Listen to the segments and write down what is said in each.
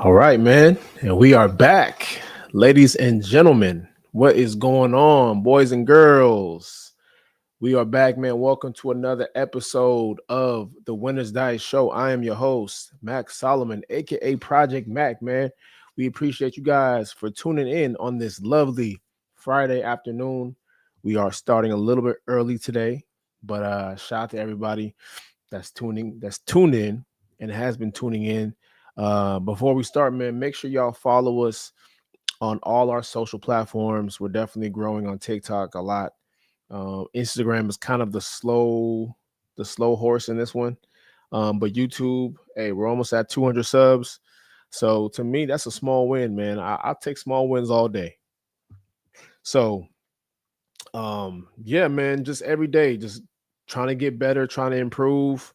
All right, man. And we are back. Ladies and gentlemen, what is going on, boys and girls? We are back, man. Welcome to another episode of the Winner's Diet Show. I am your host, Max Solomon, aka Project Mac, man. We appreciate you guys for tuning in on this lovely Friday afternoon. We are starting a little bit early today, but shout out to everybody that's tuned in and has been tuning in. Before we start, man, make sure y'all follow us on all our social platforms. We're definitely growing on TikTok a lot. Instagram is kind of the slow horse in this one. But YouTube, hey, we're almost at 200 subs. So to me, that's a small win, man. I'll take small wins all day. So yeah, man, just every day, just trying to get better, trying to improve,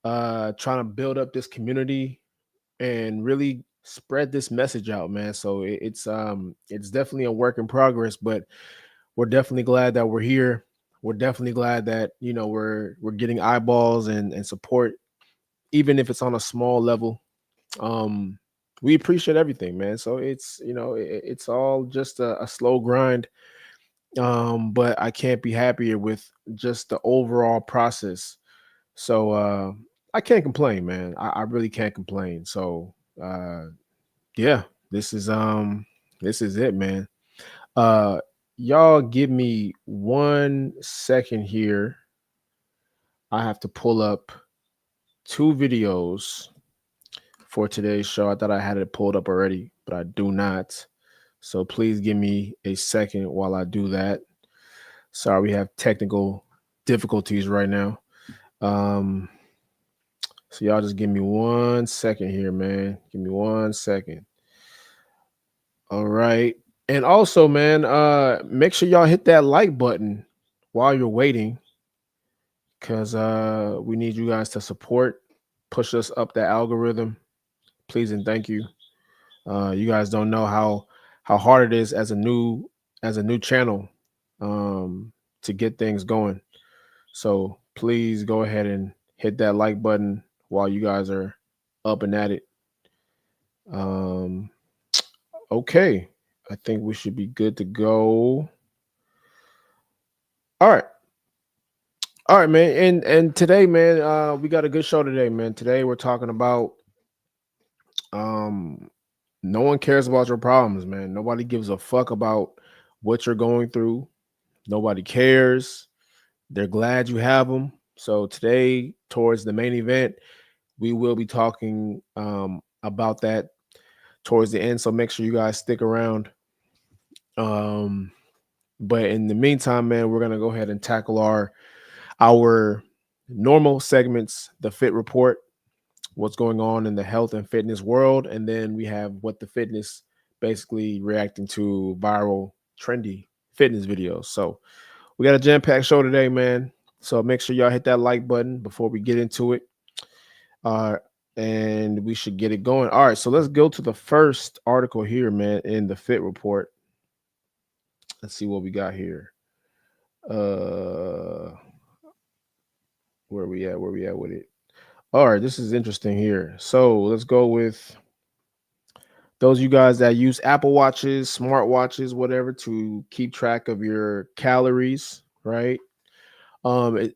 trying to build up this community and really spread this message out, man. So it's definitely a work in progress, but we're definitely glad that we're here. We're definitely glad that we're getting eyeballs and support, even if it's on a small level. Um, we appreciate everything, man. So it's all just a slow grind. But I can't be happier with just the overall process. So I can't complain, man. I really can't complain. So yeah, this is it, man. Uh y'all give me 1 second here. I have to pull up two videos for today's show. I thought I had it pulled up already, but I do not. So please give me a second while I do that. Sorry, we have technical difficulties right now. Um so y'all just give me 1 second here, man. Give me 1 second. All right. And also, man, make sure y'all hit that like button while you're waiting, because we need you guys to support, push us up the algorithm. Please and thank you. You guys don't know how hard it is as a new channel to get things going. So please go ahead and hit that like button while you guys are up and at it. Um, okay. I think we should be good to go. All right. All right, man. And today, man, we got a good show today, man. Today we're talking about um no one cares about your problems, man. Nobody gives a fuck about what you're going through. Nobody cares. They're glad you have them. So today, towards the main event, we will be talking about that towards the end. So make sure you guys stick around. Um, but in the meantime, man, we're gonna go ahead and tackle our normal segments, the Fit Report, what's going on in the health and fitness world, and then we have what the fitness, basically reacting to viral, trendy fitness videos. So we got a jam-packed show today, man. So make sure y'all hit that like button before we get into it. Uh, and we should get it going. All right, so let's go to the first article here, man, in the Fit Report. Let's see what we got here. Uh, where we at? Where we at with it? All right, this is interesting here. So let's go with those of you guys that use Apple Watches, smart watches, whatever, to keep track of your calories, right?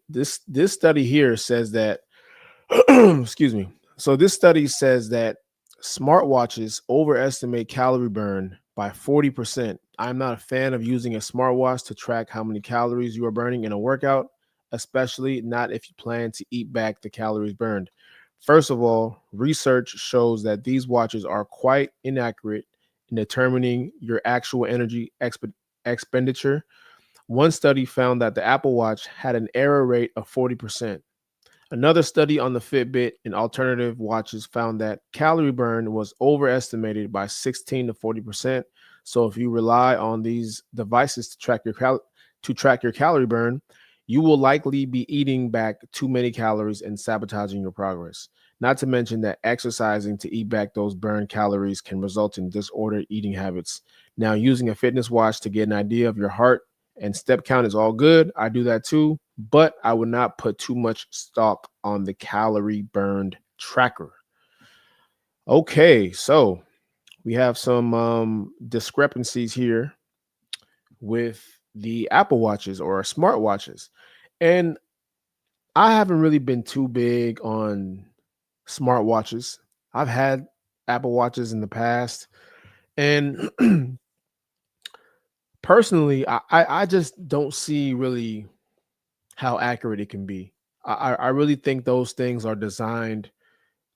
This study here says that excuse me. So this study says that smartwatches overestimate calorie burn by 40%. I'm not a fan of using a smartwatch to track how many calories you are burning in a workout, especially not if you plan to eat back the calories burned. First of all, research shows that these watches are quite inaccurate in determining your actual energy expenditure. One study found that the Apple Watch had an error rate of 40%. Another study on the Fitbit and alternative watches found that calorie burn was overestimated by 16 to 40%. So if you rely on these devices to track your calorie burn, you will likely be eating back too many calories and sabotaging your progress. Not to mention that exercising to eat back those burned calories can result in disordered eating habits. Now, using a fitness watch to get an idea of your heart and step count is all good. I do that too, but I would not put too much stock on the calorie burned tracker. Okay, so we have some discrepancies here with the Apple Watches or smart watches. And I haven't really been too big on smart watches. I've had Apple Watches in the past. And personally, I just don't see really how accurate it can be. I really think those things are designed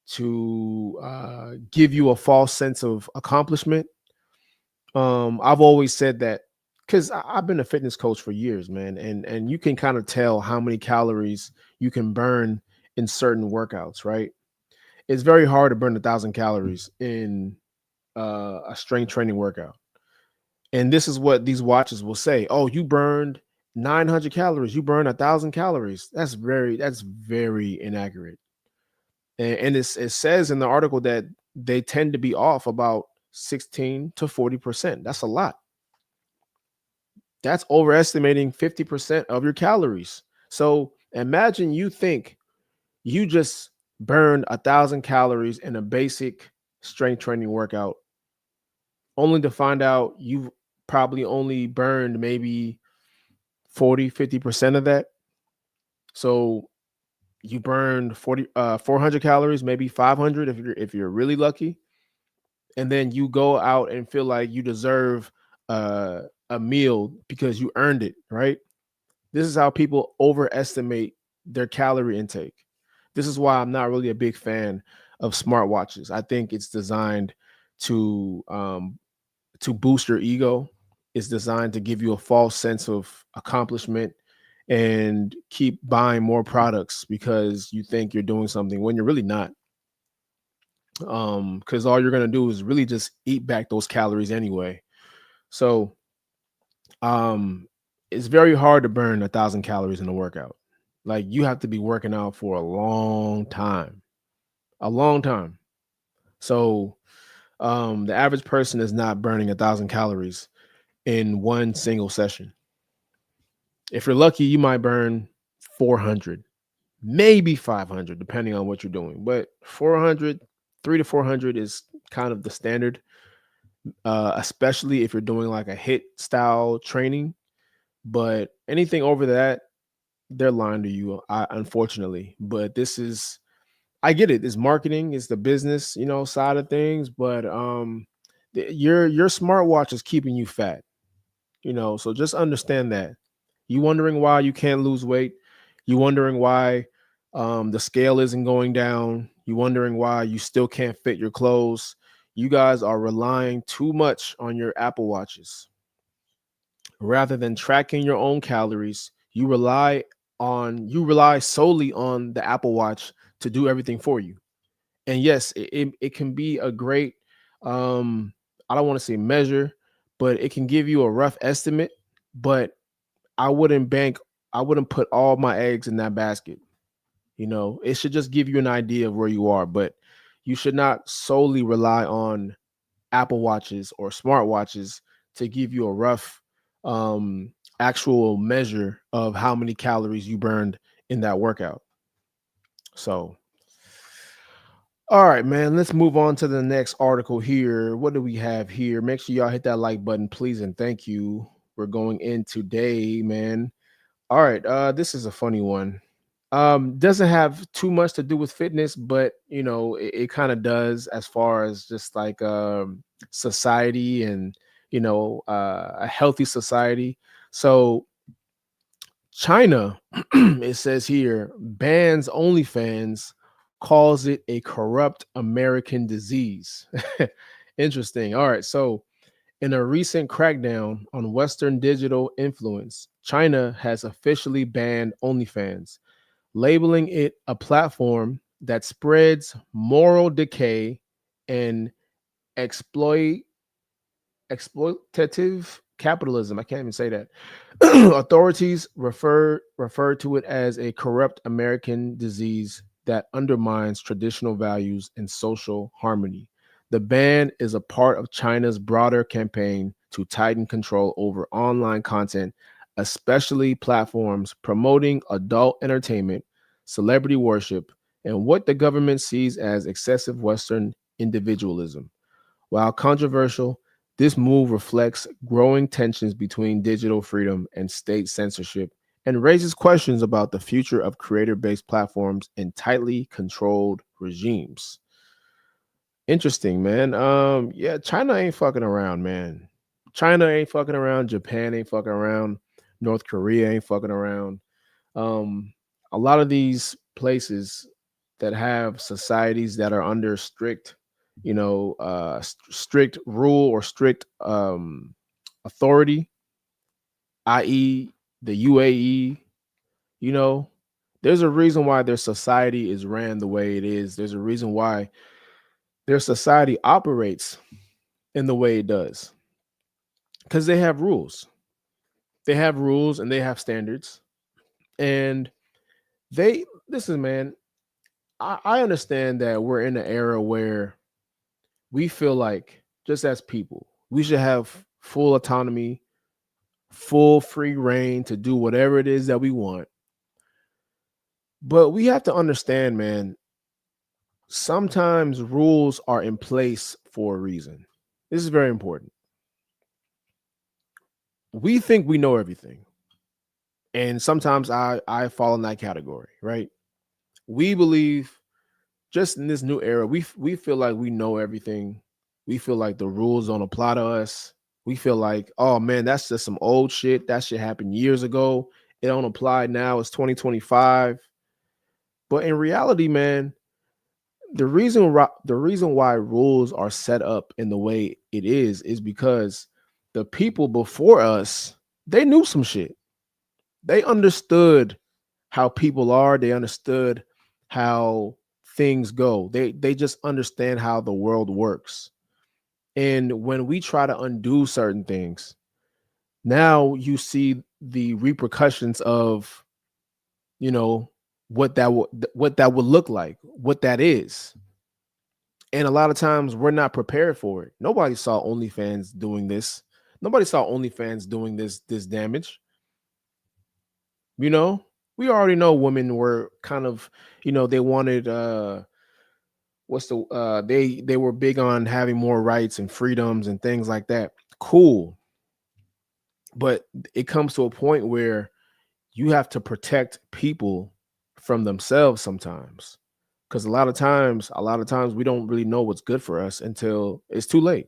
to give you a false sense of accomplishment. I've always said that because I've been a fitness coach for years, man, and you can kind of tell how many calories you can burn in certain workouts, right? It's very hard to burn 1,000 calories in a strength training workout. And this is what these watches will say: "Oh, you burned 900 calories. You burned 1,000 calories." That's very inaccurate. And it says in the article that they tend to be off about 16 to 40%. That's a lot. That's overestimating 50% of your calories. So imagine you think you just burned 1,000 calories in a basic strength training workout, only to find out you've probably only burned maybe 40, 50% of that. So you burned 400 calories, maybe 500 if you're really lucky. And then you go out and feel like you deserve a meal because you earned it, right? This is how people overestimate their calorie intake. This is why I'm not really a big fan of smartwatches. I think it's designed to to boost your ego. It's designed to give you a false sense of accomplishment and keep buying more products because you think you're doing something when you're really not. Because all you're gonna do is really just eat back those calories anyway. So um it's very hard to burn 1,000 calories in a workout. Like you have to be working out for a long time, a long time. So the average person is not burning 1,000 calories in one single session. If you're lucky, you might burn 400, maybe 500, depending on what you're doing. But 400, 3 to 400 is kind of the standard, especially if you're doing like a hit style training. But anything over that, they're lying to you, unfortunately. But I get it. It's marketing, it's the business, side of things. But your smartwatch is keeping you fat, so just understand that. You wondering why you can't lose weight, you wondering why the scale isn't going down, you wondering why you still can't fit your clothes. You guys are relying too much on your Apple Watches. Rather than tracking your own calories, you rely solely on the Apple Watch to do everything for you. And yes, it can be a great um I don't want to say measure, but it can give you a rough estimate. But I wouldn't bank, I wouldn't put all my eggs in that basket. It should just give you an idea of where you are, but you should not solely rely on Apple Watches or smartwatches to give you a rough um actual measure of how many calories you burned in that workout. So all right, man, let's move on to the next article here. What do we have here? Make sure y'all hit that like button, please, and thank you. We're going in today, man. All right, this is a funny one. Doesn't have too much to do with fitness, but it kind of does as far as just like society and a healthy society. So China, it says here, bans OnlyFans, calls it a corrupt American disease. Interesting. All right. So, in a recent crackdown on Western digital influence, China has officially banned OnlyFans, labeling it a platform that spreads moral decay and exploit exploitative capitalism. I can't even say that. Authorities refer to it as a corrupt American disease that undermines traditional values and social harmony. The ban is a part of China's broader campaign to tighten control over online content, especially platforms promoting adult entertainment, celebrity worship, and what the government sees as excessive Western individualism. While controversial, this move reflects growing tensions between digital freedom and state censorship and raises questions about the future of creator based platforms in tightly controlled regimes. Interesting, man. Yeah, China ain't fucking around, man. China ain't fucking around. Japan ain't fucking around. North Korea ain't fucking around. Um, a lot of these places that have societies that are under strict, strict rule or strict authority, i.e., the UAE, you know, there's a reason why their society is ran the way it is. There's a reason why their society operates in the way it does because they have rules. They have rules and they have standards. And listen, man, I understand that we're in an era where we feel like, just as people, we should have full autonomy, full free reign to do whatever it is that we want. But we have to understand, man, sometimes rules are in place for a reason. This is very important. We think we know everything. And sometimes I fall in that category, right? We believe just in this new era, we feel like we know everything. We feel like the rules don't apply to us. We feel like, oh man, that's just some old shit. That shit happened years ago. It don't apply now. It's 2025. But in reality, man, the reason why rules are set up in the way it is because the people before us, they knew some shit. They understood how people are. They understood how things go. They just understand how the world works. And when we try to undo certain things, now you see the repercussions of, you know, what that would look like, what that is. And a lot of times we're not prepared for it. Nobody saw OnlyFans doing this. Nobody saw OnlyFans doing this damage. You know, we already know women were kind of, they wanted they were big on having more rights and freedoms and things like that. Cool. But it comes to a point where you have to protect people from themselves sometimes. Because a lot of times we don't really know what's good for us until it's too late.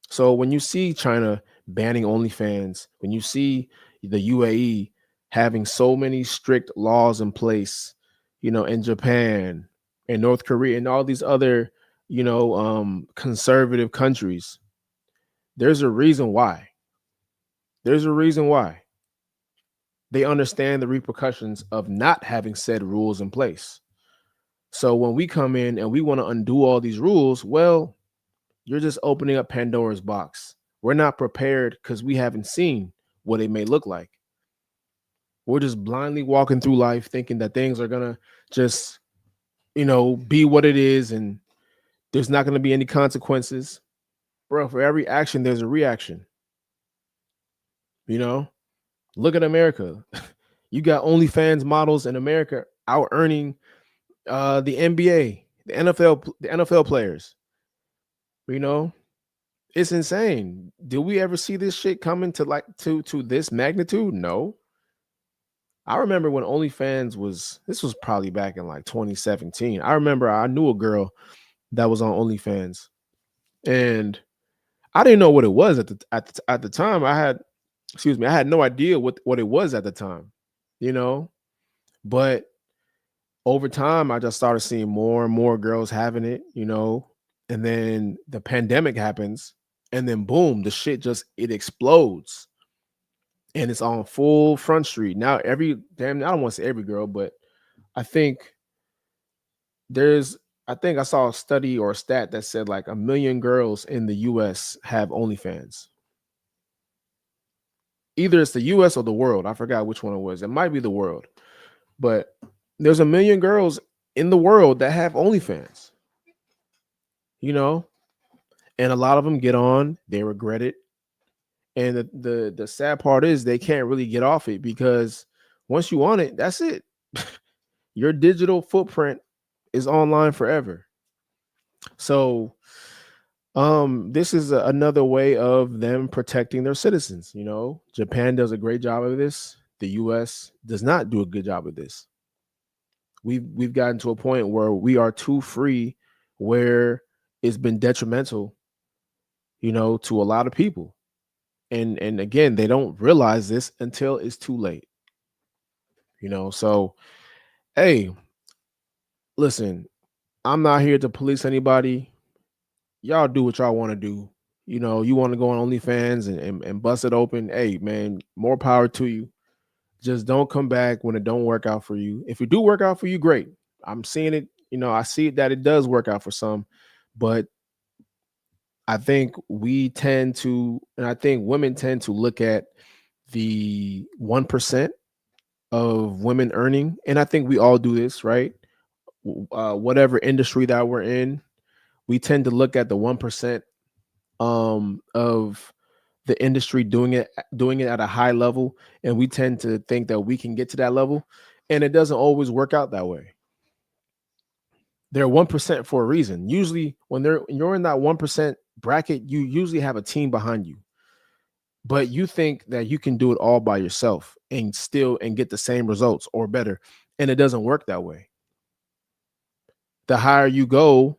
So when you see China banning OnlyFans, when you see the UAE having so many strict laws in place, in Japan and North Korea and all these other, conservative countries, there's a reason why. There's a reason why. They understand the repercussions of not having said rules in place. So when we come in and we want to undo all these rules, well, you're just opening up Pandora's box. We're not prepared because we haven't seen what it may look like. We're just blindly walking through life thinking that things are going to just, be what it is and there's not going to be any consequences. Bro, for every action, there's a reaction. Look at America. You got OnlyFans models in America out earning the NBA, the NFL players. It's insane. Did we ever see this shit coming to this magnitude? No. I remember when this was probably back in like 2017. I remember I knew a girl that was on OnlyFans, and I didn't know what it was at the time. I had no idea what it was at the time, but over time I just started seeing more and more girls having it, and then the pandemic happens, and then boom, the shit it explodes. And it's on full Front Street. Now I don't want to say every girl, but I think I saw a study or a stat that said like 1 million girls in the US have OnlyFans. Either it's the US or the world. I forgot which one it was. It might be the world. But there's 1 million girls in the world that have OnlyFans. And a lot of them get on, they regret it. And the sad part is they can't really get off it because once you on it, that's it. Your digital footprint is online forever. So this is another way of them protecting their citizens. Japan does a great job of this. The US does not do a good job of this. We've gotten to a point where we are too free, where it's been detrimental, to a lot of people. And again, they don't realize this until it's too late. So hey, listen, I'm not here to police anybody. Y'all do what y'all want to do. You want to go on OnlyFans and bust it open. Hey, man, more power to you. Just don't come back when it don't work out for you. If it do work out for you, great. I'm seeing it. I see that it does work out for some, but I think I think women tend to look at the 1% of women earning, and I think we all do this, right? Whatever industry that we're in, we tend to look at the 1% of the industry doing it at a high level, and we tend to think that we can get to that level, and it doesn't always work out that way. They're 1% for a reason. Usually when you're in that 1% bracket, you usually have a team behind you, but you think that you can do it all by yourself and get the same results or better, and it doesn't work that way. The higher you go,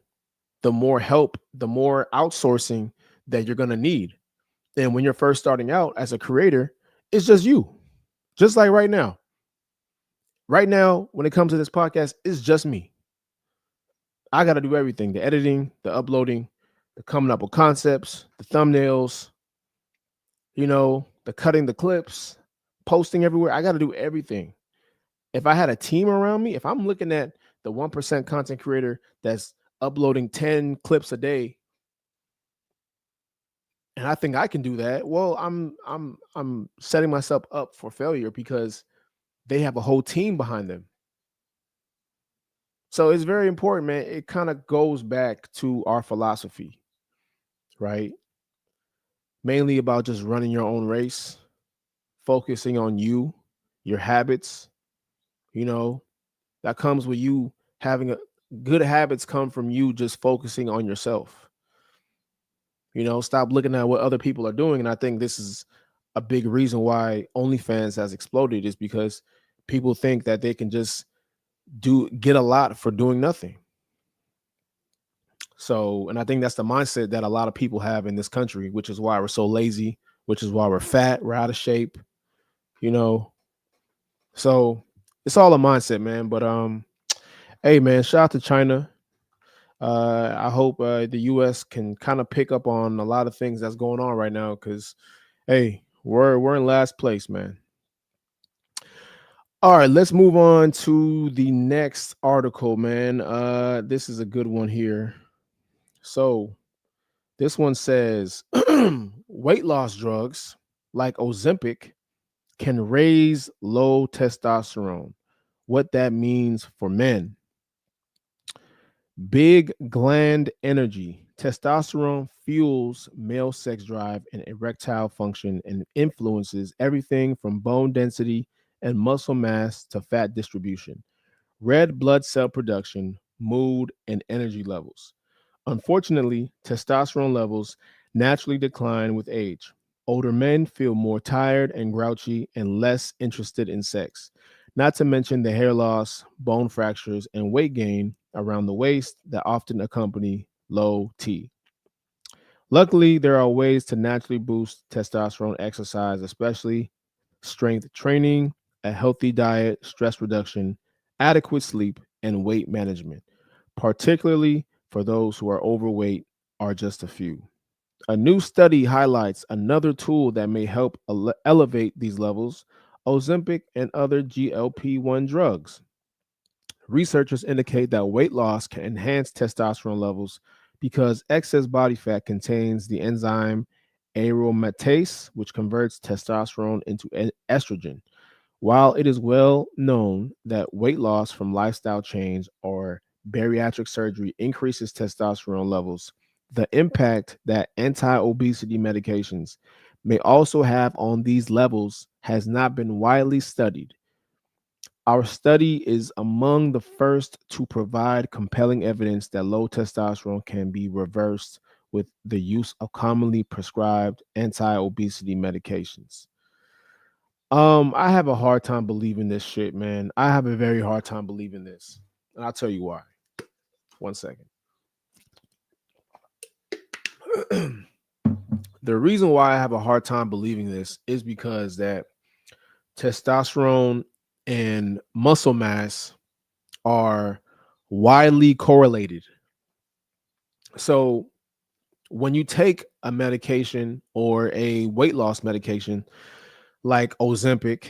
the more help, the more outsourcing that you're going to need. And when you're first starting out as a creator, it's just you. Just like right now. Right now, when it comes to this podcast, it's just me. I got to do everything: the editing, the uploading, the coming up with concepts, the thumbnails, the cutting the clips, posting everywhere. I got to do everything. If I had a team around me, if I'm looking at the 1% content creator that's uploading 10 clips a day, and I think I can do that, well, I'm setting myself up for failure because they have a whole team behind them. So it's very important, man. It kind of goes back to our philosophy, right? Mainly about just running your own race, focusing on you, your habits, that comes with you having good habits come from you just focusing on yourself. Stop looking at what other people are doing. And I think this is a big reason why OnlyFans has exploded, is because people think that they can just get a lot for doing nothing. So, and I think that's the mindset that a lot of people have in this country, which is why we're so lazy, which is why we're fat, we're out of shape, So it's all a mindset, man. But hey, man, shout out to China. I hope the US can kind of pick up on a lot of things that's going on right now, because hey, we're in last place, man. All right, let's move on to the next article, man. This is a good one here. So this one says weight loss drugs like Ozempic can raise low testosterone. What that means for men. Big gland energy. Testosterone fuels male sex drive and erectile function and influences everything from bone density and muscle mass to fat distribution, red blood cell production, mood, and energy levels. Unfortunately, testosterone levels naturally decline with age. Older men feel more tired and grouchy and less interested in sex, not to mention the hair loss, bone fractures, and weight gain around the waist that often accompany low T. Luckily, there are ways to naturally boost testosterone: exercise, especially strength training, a healthy diet, stress reduction, adequate sleep, and weight management, particularly for those who are overweight, are just a few. A new study highlights another tool that may help elevate these levels: Ozempic and other GLP-1 drugs. Researchers indicate that weight loss can enhance testosterone levels because excess body fat contains the enzyme aromatase, which converts testosterone into estrogen. While it is well known that weight loss from lifestyle change or bariatric surgery increases testosterone levels, the impact that anti-obesity medications may also have on these levels has not been widely studied. Our study is among the first to provide compelling evidence that low testosterone can be reversed with the use of commonly prescribed anti-obesity medications. I have a hard time believing this shit, man. I have a very hard time believing this. And I'll tell you why. One second. The reason why I have a hard time believing this is because that testosterone and muscle mass are widely correlated. So when you take a medication or a weight loss medication like Ozempic,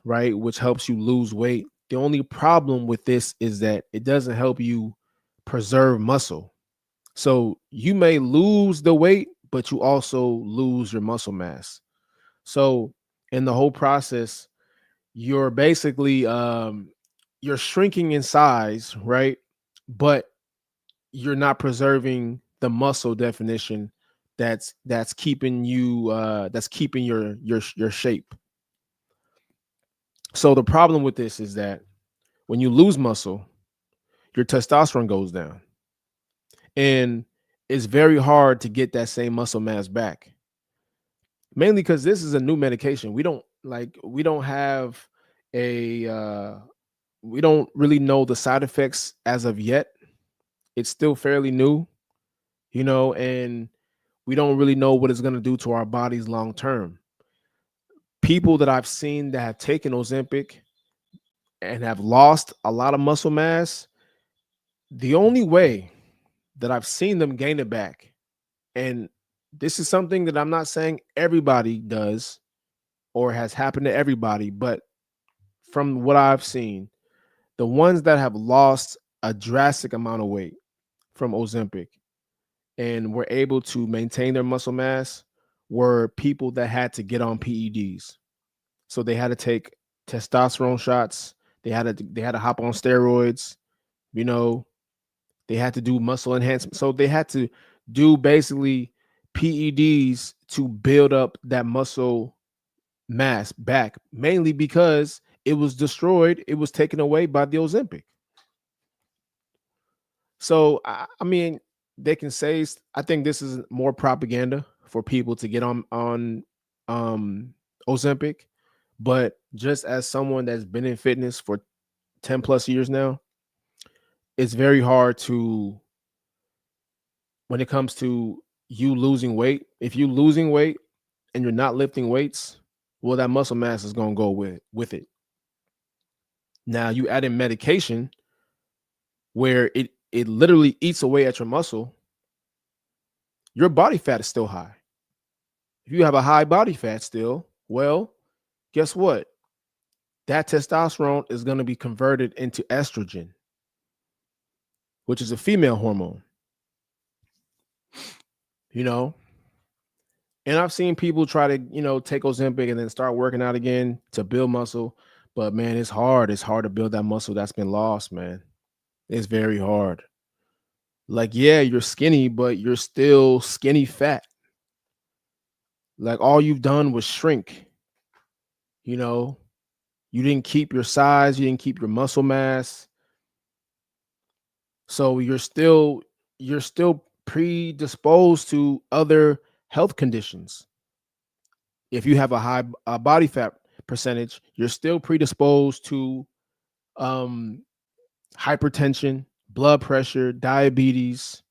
right, which helps you lose weight, the only problem with this is that it doesn't help you preserve muscle. So you may lose the weight, but you also lose your muscle mass. So in the whole process, you're basically you're shrinking in size, right? But you're not preserving the muscle definition that's keeping you that's keeping your shape. So the problem with this is that when you lose muscle, your testosterone goes down. And it's very hard to get that same muscle mass back. Mainly because this is a new medication. We don't have a we don't really know the side effects as of yet. It's still fairly new, and we don't really know what it's going to do to our bodies long term. People that I've seen that have taken Ozempic and have lost a lot of muscle mass, the only way that I've seen them gain it back, and this is something that I'm not saying everybody does or has happened to everybody, but from what I've seen, the ones that have lost a drastic amount of weight from Ozempic and were able to maintain their muscle mass were people that had to get on PEDs. So they had to take testosterone shots. They had to hop on steroids. You know, they had to do muscle enhancement. So they had to do basically PEDs to build up that muscle mass back, mainly because it was destroyed. It was taken away by the Ozempic. So I mean, they can say I think this is more propaganda for people to get on um Ozempic, but just as someone that's been in fitness for 10 plus years now, it's very hard to when it comes to you losing weight. If you losing weight and you're not lifting weights, well, that muscle mass is gonna go with it. Now you add in medication where it literally eats away at your muscle, your body fat is still high. If you have a high body fat still, well, guess what? That testosterone is going to be converted into estrogen, which is a female hormone, you know? And I've seen people try to, take Ozempic and then start working out again to build muscle. But man, it's hard. It's hard to build that muscle that's been lost, man. It's very hard. Like, yeah, you're skinny, but you're still skinny fat. Like all you've done was shrink, you know? You didn't keep your size, you didn't keep your muscle mass. So you're still predisposed to other health conditions. If you have a high body fat percentage, you're still predisposed to um, hypertension, blood pressure, diabetes,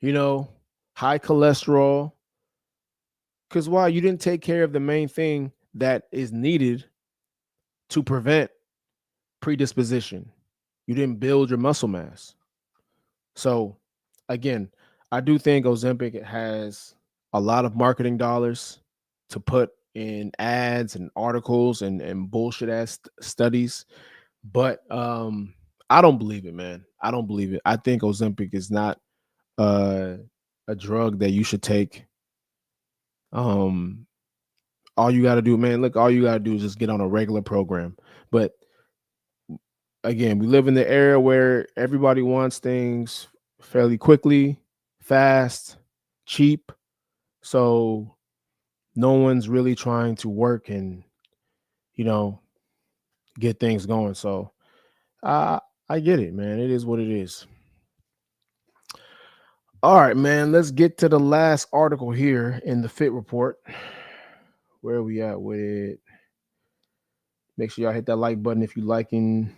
you know, high cholesterol. Because why? You didn't take care of the main thing that is needed to prevent predisposition. You didn't build your muscle mass. So again, I do think Ozempic has a lot of marketing dollars to put in ads and articles and bullshit ass studies, but I don't believe it, man. I don't believe it. I think Ozempic is not uh, a drug that you should take. Um, all you got to do, man, look, all you got to do is just get on a regular program. But again, we live in the era where everybody wants things fairly quickly, fast, cheap. So no one's really trying to work and, you know, get things going. So I get it, man. It is what it is. All right, man. Let's get to the last article here in the Fit Report. Where are we at with it? Make sure y'all hit that like button if you liking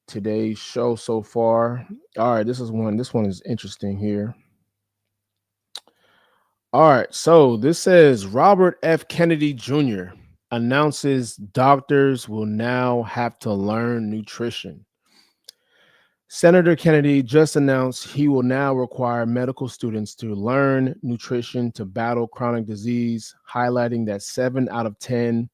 today's show so far. All right, this is one. This one is interesting here. All right, so this says Robert F. Kennedy Jr. announces doctors will now have to learn nutrition. Senator Kennedy just announced he will now require medical students to learn nutrition to battle chronic disease, highlighting that 7 out of 10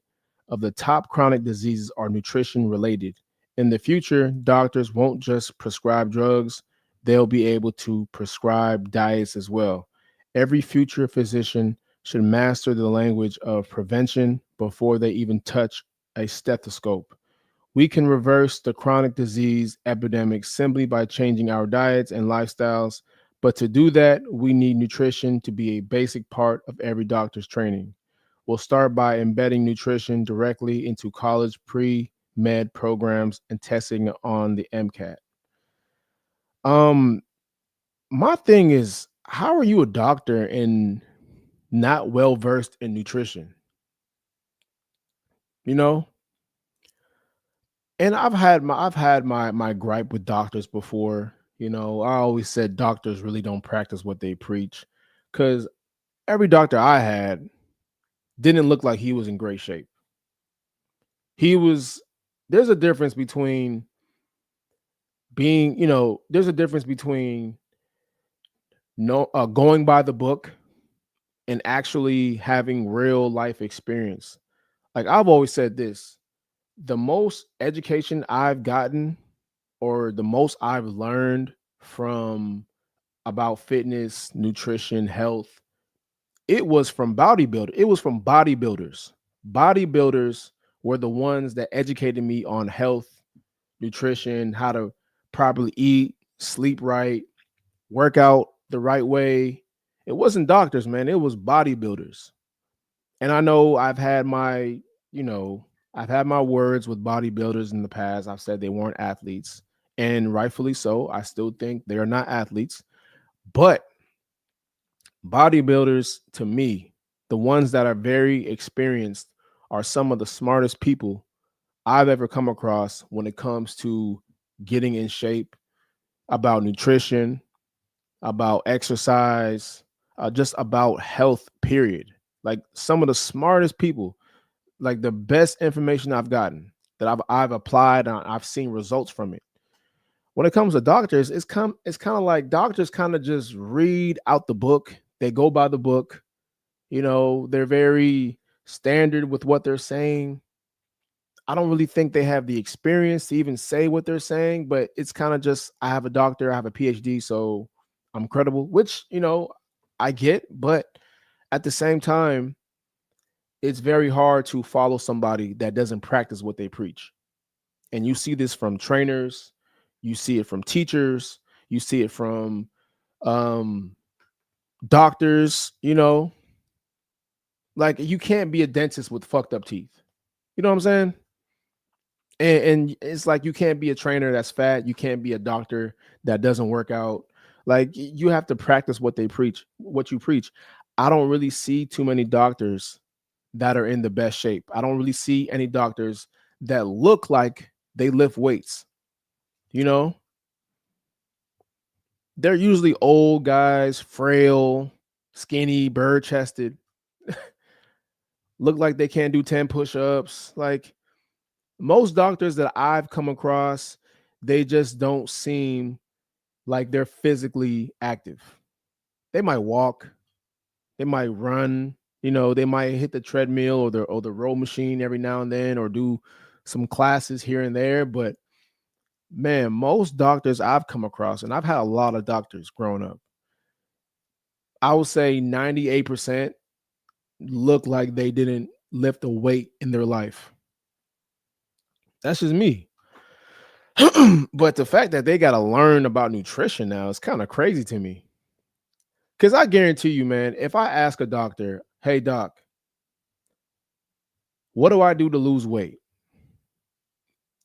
of the top chronic diseases are nutrition related. In the future, doctors won't just prescribe drugs, they'll be able to prescribe diets as well. Every future physician should master the language of prevention before they even touch a stethoscope. We can reverse the chronic disease epidemic simply by changing our diets and lifestyles. But to do that, we need nutrition to be a basic part of every doctor's training. We'll start by embedding nutrition directly into college pre-med programs and testing on the MCAT. My thing is, how are you a doctor and not well versed in nutrition? You know, and I've had my gripe with doctors before. You know, I always said doctors really don't practice what they preach, because every doctor I had didn't look like he was in great shape. He was. There's a difference between being, there's a difference between no going by the book and actually having real life experience. Like I've always said this, the most education I've gotten or the most I've learned from about fitness, nutrition, health, it was from bodybuilders. It was from bodybuilders. Bodybuilders were the ones that educated me on health, nutrition, how to properly eat, sleep right, work out the right way. It wasn't doctors, man. It was bodybuilders. And I know you know, I've had my words with bodybuilders in the past. I've said they weren't athletes, and rightfully so. I still think they are not athletes, but bodybuilders, to me, the ones that are very experienced, are some of the smartest people I've ever come across when it comes to getting in shape, about nutrition, about exercise, just about health, period. Like some of the smartest people, like the best information I've gotten that I've applied and I've seen results from it. When it comes to doctors, it's kind of like doctors kind of just read out the book. They go by the book. You know, they're very standard with what they're saying. I don't really think they have the experience to even say what they're saying, but it's kind of just, I have a doctor, I have a PhD, so I'm credible, which, I get, but at the same time, it's very hard to follow somebody that doesn't practice what they preach. And you see this from trainers, you see it from teachers, you see it from um doctors, like you can't be a dentist with fucked up teeth. You know what I'm saying? And it's like you can't be a trainer that's fat. You can't be a doctor that doesn't work out. Like you have to practice what they preach, what you preach. I don't really see too many doctors that are in the best shape. I don't really see any doctors that look like they lift weights. You know, they're usually old guys, frail, skinny, bird chested, look like they can't do 10 push ups. Like most doctors that I've come across, they just don't seem like they're physically active. They might walk, they might run, they might hit the treadmill or the row machine every now and then or do some classes here and there. But man, most doctors I've come across, and I've had a lot of doctors growing up, I would say 98% look like they didn't lift a weight in their life. That's just me. But the fact that they got to learn about nutrition now is kind of crazy to me. Because I guarantee you, man, if I ask a doctor, hey, doc, what do I do to lose weight?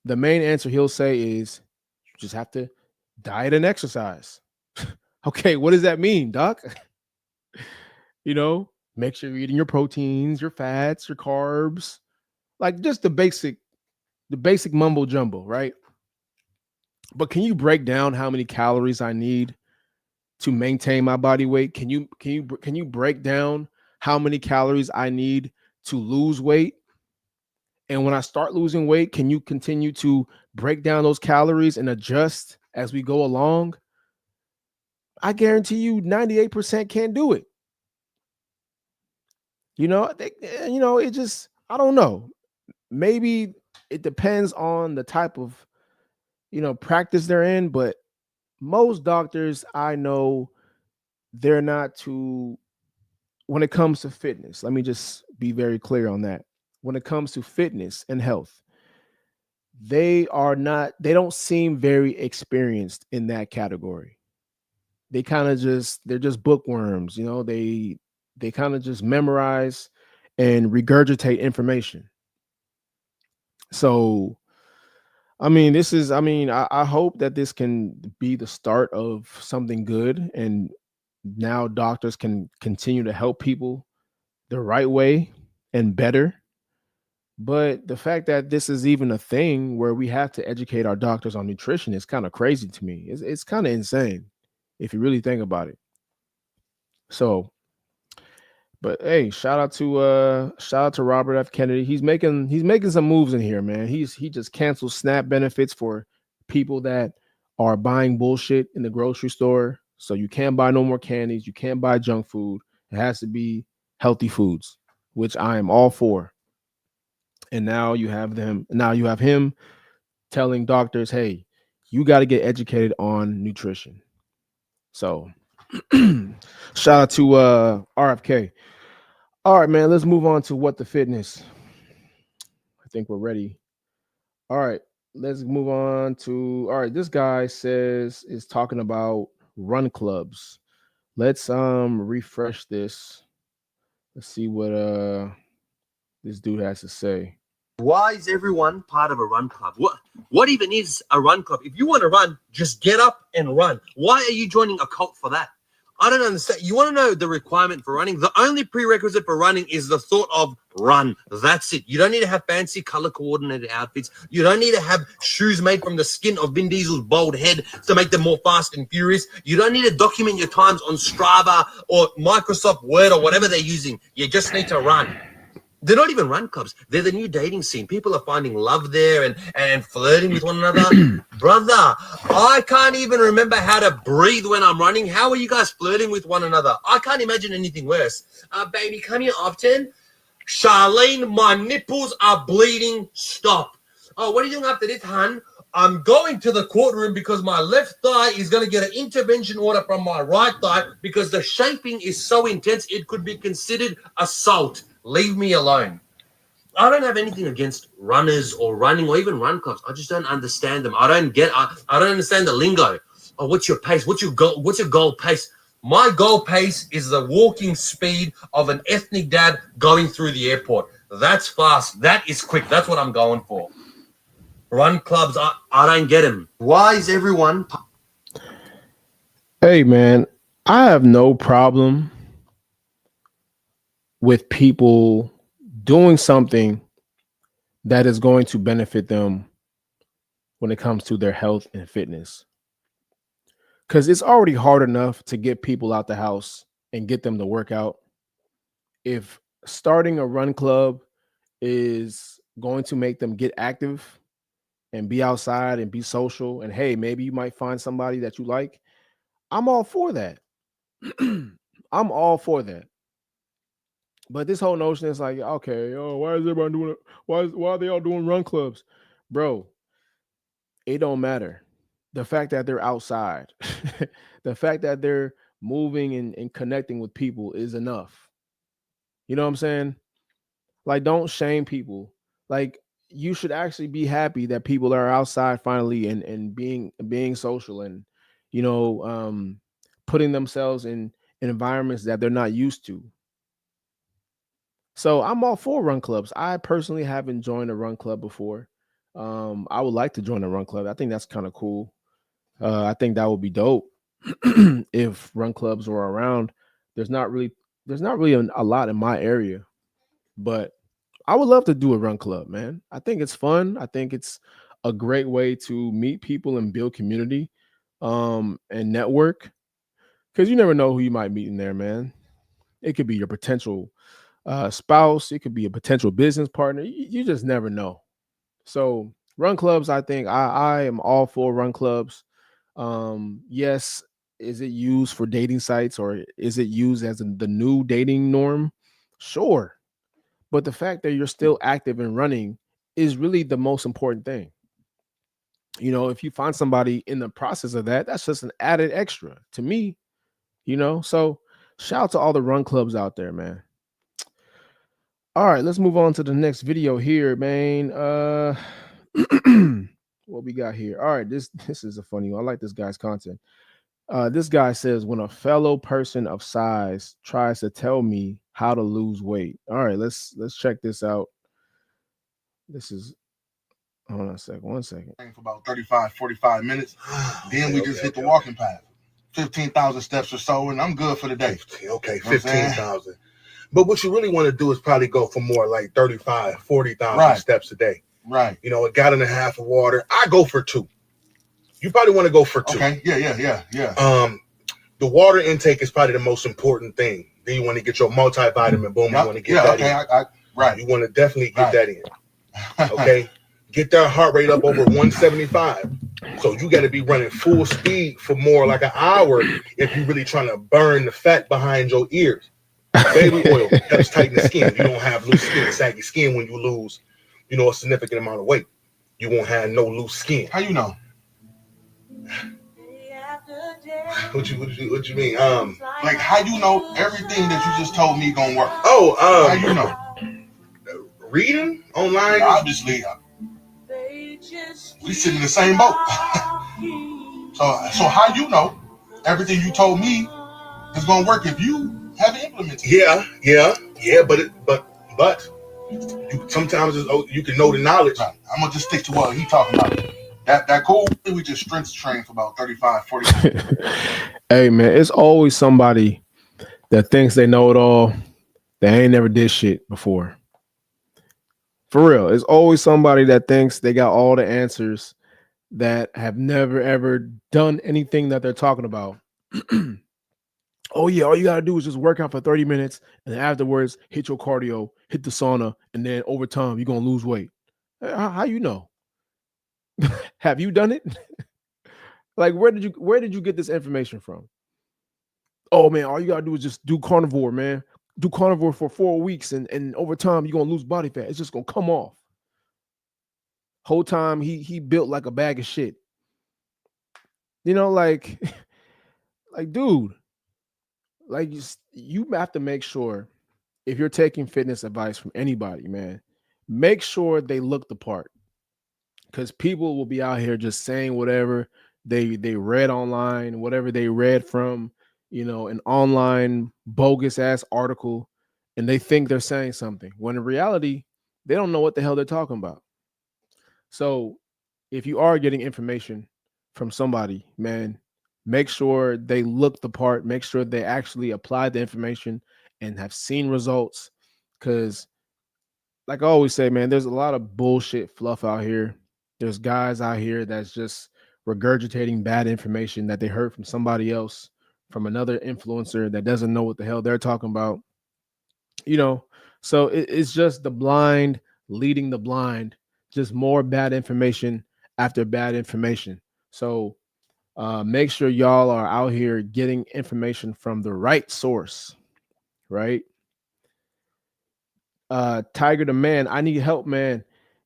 the main answer he'll say is you just have to diet and exercise. Okay, what does that mean, doc? Make sure you're eating your proteins, your fats, your carbs, like just the basic mumbo jumbo, right? But can you break down how many calories I need to maintain my body weight? Can you break down how many calories I need to lose weight? And when I start losing weight, can you continue to break down those calories and adjust as we go along? I guarantee you 98% can't do it. It just, I don't know. Maybe it depends on the type of, practice they're in, but most doctors I know, they're not too, when it comes to fitness, let me just be very clear on that. When it comes to fitness and health, they don't seem very experienced in that category. They're just bookworms, they kind of just memorize and regurgitate information. So I hope that this can be the start of something good, and now doctors can continue to help people the right way and better. But the fact that this is even a thing where we have to educate our doctors on nutrition is kind of crazy to me. It's kind of insane if you really think about it. So, but hey, shout out to Robert F. Kennedy. He's making some moves in here, man. He just canceled SNAP benefits for people that are buying bullshit in the grocery store. So you can't buy no more candies, you can't buy junk food. It has to be healthy foods, which I am all for. And now you have him telling doctors, "Hey, you got to get educated on nutrition." So, shout out to RFK. All right, man, let's move on to what the fitness. I think we're ready. All right, let's move on to, all right, this guy is talking about run clubs. Let's refresh this. Let's see what this dude has to say. Why is everyone part of a run club? What even is a run club? If you want to run, just get up and run. Why are you joining a cult for that? I don't understand. You want to know the requirement for running? The only prerequisite for running is the thought of run. That's it. You don't need to have fancy color coordinated outfits. You don't need to have shoes made from the skin of Vin Diesel's bald head to make them more fast and furious. You don't need to document your times on Strava or Microsoft Word or whatever they're using. You just need to run. They're not even run clubs. They're the new dating scene. People are finding love there and flirting with one another. Brother, I can't even remember how to breathe when I'm running. How are you guys flirting with one another? I can't imagine anything worse. Baby, come here often. Charlene, my nipples are bleeding. Stop. Oh, what are you doing after this, hun? I'm going to the courtroom because my left thigh is going to get an intervention order from my right thigh because the shaping is so intense it could be considered assault. Leave me alone. I don't have anything against runners or running or even run clubs. I just don't understand them. I don't understand the lingo. Oh, what's your pace? What's your goal? What's your goal pace? My goal pace is the walking speed of an ethnic dad going through the airport. That's fast. That is quick. That's what I'm going for. Run clubs, I don't get them. Why is everyone... Hey, man, I have no problem with people doing something that is going to benefit them when it comes to their health and fitness. Because it's already hard enough to get people out the house and get them to work out. If starting a run club is going to make them get active and be outside and be social, and hey, maybe you might find somebody that you like, I'm all for that. I'm all for that. But this whole notion is like, okay, oh, why is everybody doing it? Why are they all doing run clubs? Bro, it don't matter. The fact that they're outside, the fact that they're moving and connecting with people is enough. You know what I'm saying? Like, don't shame people. Like, you should actually be happy that people are outside finally and being social and you know putting themselves in environments that they're not used to. So I'm all for run clubs. I personally haven't joined a run club before. I would like to join a run club. I think that's kind of cool. I think that would be dope if run clubs were around. There's not really there's not really a lot in my area, but I would love to do a run club, man. I think it's fun. I think it's a great way to meet people and build community, and network. Because you never know who you might meet in there, man. It could be your potential spouse. It could be a potential business partner. You just never know. So run clubs, I think I am all for run clubs. Yes, is it used for dating sites or is it used as the new dating norm? Sure, but the fact that you're still active and running is really the most important thing. If you find somebody in the process of that, that's just an added extra to me. So shout out to all the run clubs out there, man. All right, let's move on to the next video here, man. What we got here? All right, this is a funny one. I like this guy's content. This guy says, when a fellow person of size tries to tell me how to lose weight. All right, let's check this out. This is hold on a second. 1 second. For about 35, 45 minutes. Then we just hit the walking path. 15,000 steps or so, and I'm good for the day. Okay, 15,000. But what you really want to do is probably go for more like 35, 40,000 steps a day. Right. A gallon and a half of water. I go for 2. You probably want to go for 2. Okay, yeah. The water intake is probably the most important thing. Then you want to get your multivitamin. Boom, you want to get that in. Right. You want to definitely get that in. Okay? Get that heart rate up over 175. So you got to be running full speed for more like an hour if you're really trying to burn the fat behind your ears. Baby oil helps tighten the skin. You don't have loose skin, saggy skin when you lose, a significant amount of weight. You won't have no loose skin. How you know? What you mean? Like how you know everything that you just told me gonna work? How you know? Reading online? Obviously, we sit in the same boat. So how you know everything you told me is gonna work if you haven't implemented it? Yeah. But sometimes you can know the knowledge. Right. I'm gonna just stick to what he talking about. That cool. We just strength train for about 35, 40 minutes. Hey man, it's always somebody that thinks they know it all. They ain't never did shit before. For real, it's always somebody that thinks they got all the answers that have never ever done anything that they're talking about. Oh yeah, all you gotta do is just work out for 30 minutes and then afterwards hit your cardio, hit the sauna, and then over time you're gonna lose weight. How you know? Have you done it? Like where did you get this information from? Oh man, all you gotta do is just do carnivore, man. Do carnivore for 4 weeks and over time you're gonna lose body fat. It's just gonna come off. Whole time he built like a bag of shit. Like dude, like you have to make sure if you're taking fitness advice from anybody, man, make sure they look the part. Because people will be out here just saying whatever they read online, whatever they read from, an online bogus ass article, and they think they're saying something. When in reality, they don't know what the hell they're talking about. So if you are getting information from somebody, man, make sure they look the part, make sure they actually apply the information and have seen results. Because like I always say, man, there's a lot of bullshit fluff out here. There's guys out here that's just regurgitating bad information that they heard from somebody else, from another influencer that doesn't know what the hell they're talking about. So it's just the blind leading the blind, just more bad information after bad information. So make sure y'all are out here getting information from the right source, right? Tiger the man, I need help, man.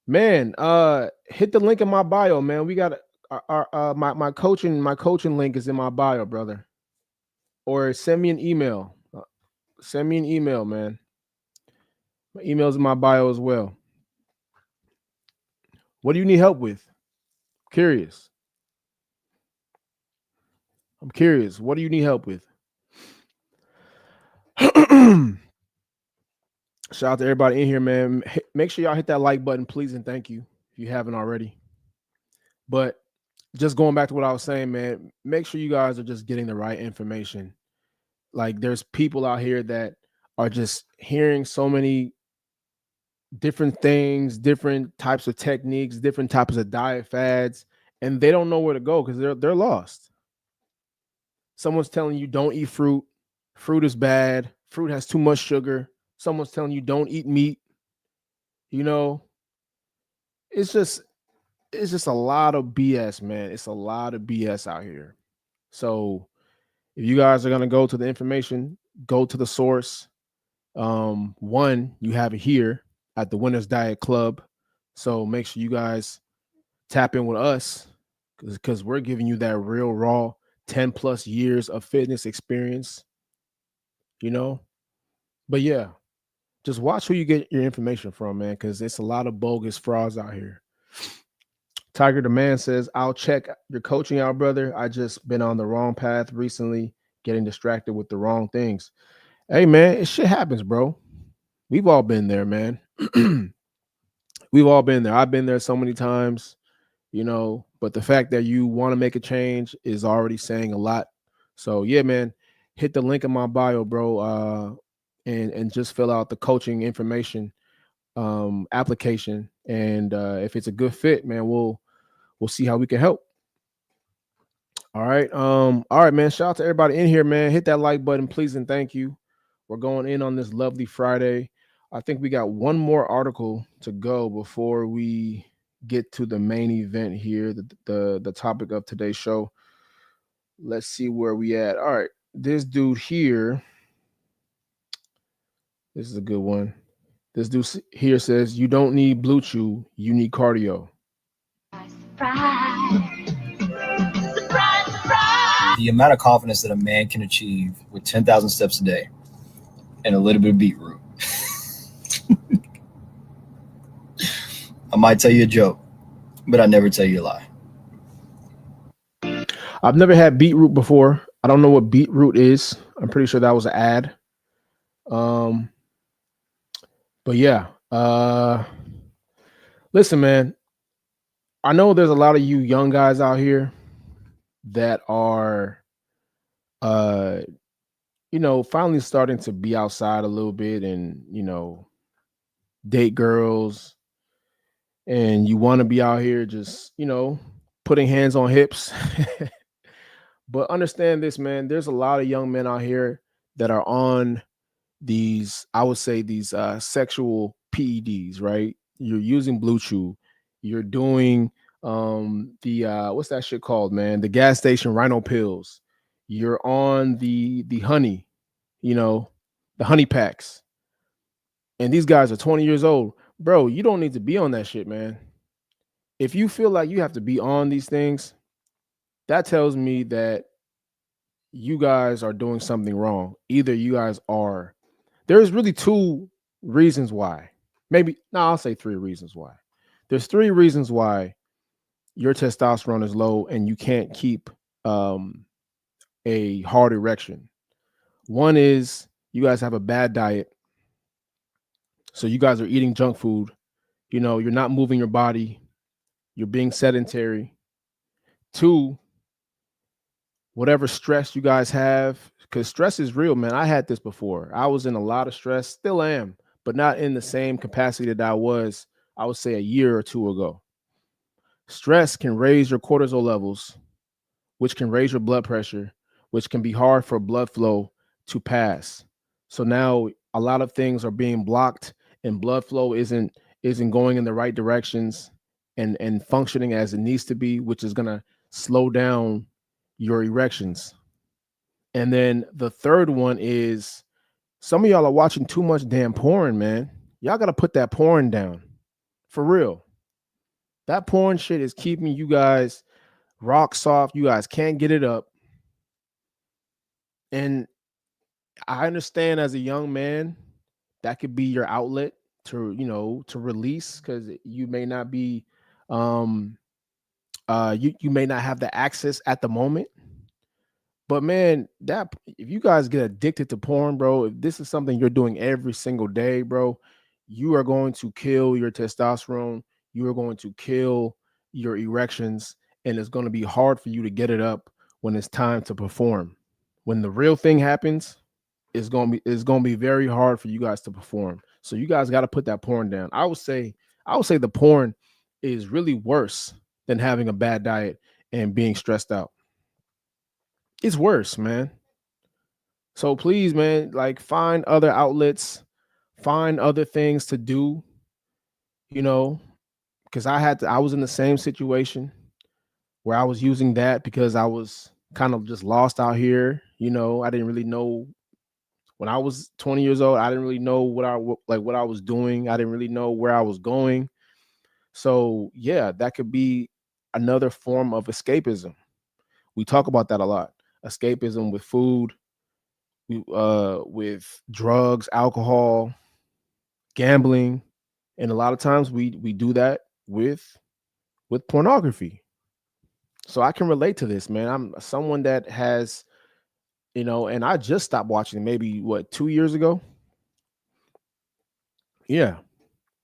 Man, hit the link in my bio, man. We got my coaching link is in my bio, brother. Or send me an email. Send me an email, man. My email's in my bio as well. What do you need help with? Curious. I'm curious. What do you need help with? Shout out to everybody in here, man. Make sure y'all hit that like button, please, and thank you. if you haven't already. But just going back to what I was saying, man, make sure you guys are just getting the right information. Like there's people out here that are just hearing so many different things, different types of techniques, different types of diet fads, and they don't know where to go because they're lost. Someone's telling you don't eat fruit. Fruit is bad. Fruit has too much sugar. Someone's telling you don't eat meat. You know, it's just a lot of BS, man. It's a lot of BS out here. So if you guys are gonna go to the information, go to the source. One, you have it here at the Winners Diet Club. So make sure you guys tap in with us because we're giving you that real raw 10 plus years of fitness experience, you know. But yeah, just watch who you get your information from, man, because it's a lot of bogus frauds out here. Tiger the Man says, I'll check your coaching out, brother. I just been on the wrong path recently, getting distracted with the wrong things. Hey, man, it shit happens, bro. We've all been there, man. We've all been there. I've been there so many times, you know, but the fact that you want to make a change is already saying a lot. So yeah, man, hit the link in my bio, bro, and just fill out the coaching information application. And if it's a good fit, man, we'll see how we can help. All right. All right, man. Shout out to everybody in here, man. Hit that like button, please, and thank you. We're going in on this lovely Friday. I think we got one more article to go before we get to the main event here, the topic of today's show. Let's see where we at. All right. This dude here. This is a good one. This dude here says, you don't need Blue Chew, you need cardio. Surprise. Surprise, surprise. The amount of confidence that a man can achieve with 10,000 steps a day and a little bit of beetroot. I might tell you a joke, but I never tell you a lie. I've never had beetroot before. I don't know what beetroot is. I'm pretty sure that was an ad. But yeah. Listen, man. I know there's a lot of you young guys out here that are you know, finally starting to be outside a little bit and, you know, date girls, and you want to be out here just, you know, putting hands on hips. But understand this, man, there's a lot of young men out here that are on these, I would say these sexual PEDs, right? You're using Blue Chew, you're doing the what's that shit called, man? The gas station Rhino pills. You're on the honey, you know, the honey packs. And these guys are 20 years old. Bro, you don't need to be on that shit, man. If you feel like you have to be on these things, that tells me that you guys are doing something wrong. Either you guys are. There's really two reasons why. I'll say three reasons why. There's three reasons why your testosterone is low and you can't keep a hard erection. One is you guys have a bad diet. So you guys are eating junk food. You know, you're not moving your body. You're being sedentary. Two, whatever stress you guys have, because stress is real, man. I had this before. I was in a lot of stress, still am, but not in the same capacity that I was, I would say, a year or two ago. Stress can raise your cortisol levels, which can raise your blood pressure, which can be hard for blood flow to pass. So now a lot of things are being blocked and blood flow isn't going in the right directions and functioning as it needs to be, which is going to slow down your erections. And then the third one is some of y'all are watching too much damn porn, man. Y'all got to put that porn down. For real. That porn shit is keeping you guys rock soft. You guys can't get it up. And I understand as a young man, that could be your outlet to, you know, to release, because you may not be you may not have the access at the moment. But man, that if you guys get addicted to porn, bro, if this is something you're doing every single day, bro, you are going to kill your testosterone. you are going to kill your erections, and it's going to be hard for you to get it up when it's time to perform. When the real thing happens, it's going to be very hard for you guys to perform. So you guys got to put that porn down. I would say the porn is really worse than having a bad diet and being stressed out. It's worse, man. So please, man, like find other outlets, find other things to do, you know, because I was in the same situation where I was using that because I was kind of just lost out here. You know, I didn't really know when I was 20 years old. I didn't really know what I was doing. I didn't really know where I was going. So yeah, that could be another form of escapism. We talk about that a lot. Escapism with food, with drugs, alcohol, gambling, and a lot of times we do that with pornography. So I can relate to this, man. I'm someone that has, and I just stopped watching maybe 2 years ago. Yeah,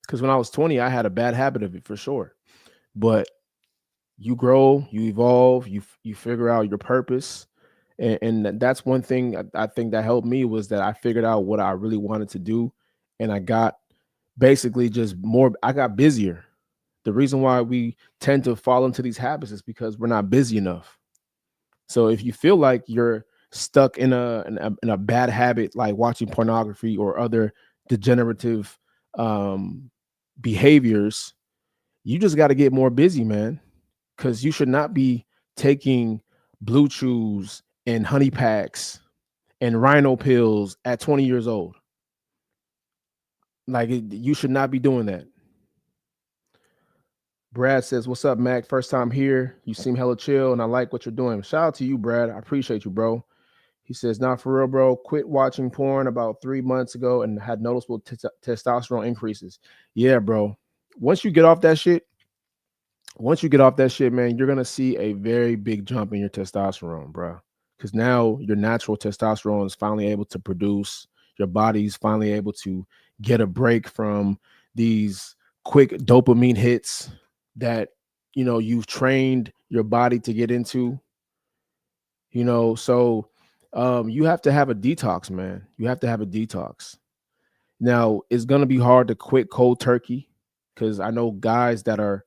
because when I was 20, I had a bad habit of it for sure. But you grow, you evolve, you figure out your purpose, and that's one thing I think that helped me was that I figured out what I really wanted to do, and I got basically just more. I got busier. The reason why we tend to fall into these habits is because we're not busy enough. So if you feel like you're stuck in a bad habit like watching pornography or other degenerative behaviors, you just got to get more busy, man. Because you should not be taking blue chews and honey packs and rhino pills at 20 years old. Like you should not be doing that. Brad says, "What's up, Mac? First time here. You seem hella chill, and I like what you're doing." Shout out to you, Brad. I appreciate you, bro. He says, "Not for real, bro. Quit watching porn about 3 months ago and had noticeable testosterone increases." Yeah, bro. Once you get off that shit, man, you're gonna see a very big jump in your testosterone, bro. Because now your natural testosterone is finally able to produce. Your body's finally able to get a break from these quick dopamine hits that you've trained your body to get into. So you have to have a detox, man. You have to have a detox. Now it's gonna be hard to quit cold turkey because I know guys that are